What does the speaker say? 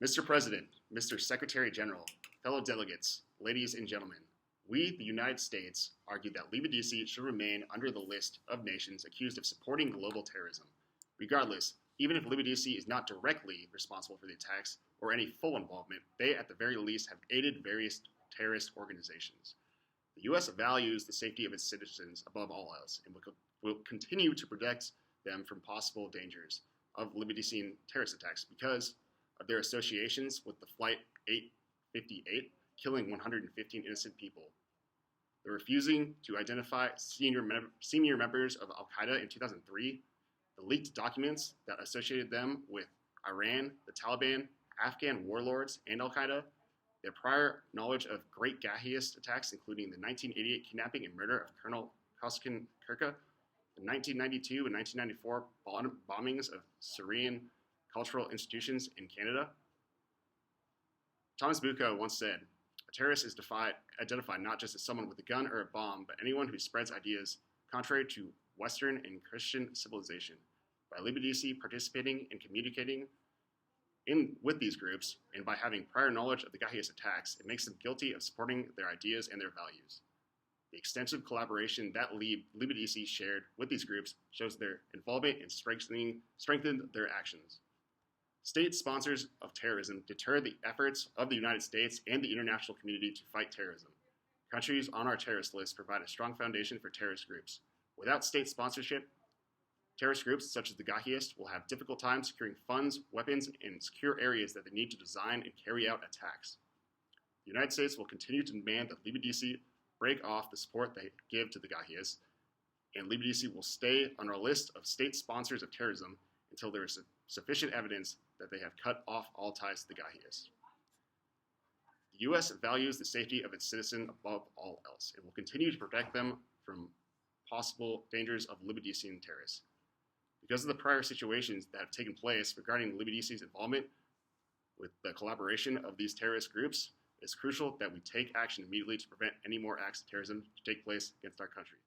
Mr. President, Mr. Secretary General, fellow delegates, ladies and gentlemen, we, the United States, argue that Libya-DC should remain under the list of nations accused of supporting global terrorism. Regardless, even if Libya-DC is not directly responsible for the attacks or any full involvement, they at the very least have aided various terrorist organizations. The U.S. values the safety of its citizens above all else and will continue to protect them from possible dangers of Libya-DC terrorist attacks because of their associations with the Flight 858, killing 115 innocent people. The refusing to identify senior members of Al-Qaeda in 2003, the leaked documents that associated them with Iran, the Taliban, Afghan warlords, and Al-Qaeda, their prior knowledge of Great Gahiist attacks, including the 1988 kidnapping and murder of Colonel Koskin Kirka, the 1992 and 1994 bombings of Syrian cultural institutions in Canada. Thomas Bucco once said, "A terrorist is identified not just as someone with a gun or a bomb, but anyone who spreads ideas contrary to Western and Christian civilization." By Libya-DC participating and communicating with these groups, and by having prior knowledge of the Gahiist attacks, it makes them guilty of supporting their ideas and their values. The extensive collaboration that Libya-DC shared with these groups shows their involvement in strengthened their actions. State sponsors of terrorism deter the efforts of the United States and the international community to fight terrorism. Countries on our terrorist list provide a strong foundation for terrorist groups. Without state sponsorship, terrorist groups such as the Gahiist will have difficult time securing funds, weapons, and secure areas that they need to design and carry out attacks. The United States will continue to demand that Libya-DC break off the support they give to the Gahiist, and Libya-DC will stay on our list of state sponsors of terrorism until there is sufficient evidence that they have cut off all ties to the Gahiist. The U.S. values the safety of its citizens above all else. It will continue to protect them from possible dangers of Libya-DC terrorists. Because of the prior situations that have taken place regarding Libya-DC's involvement with the collaboration of these terrorist groups, it's crucial that we take action immediately to prevent any more acts of terrorism to take place against our country.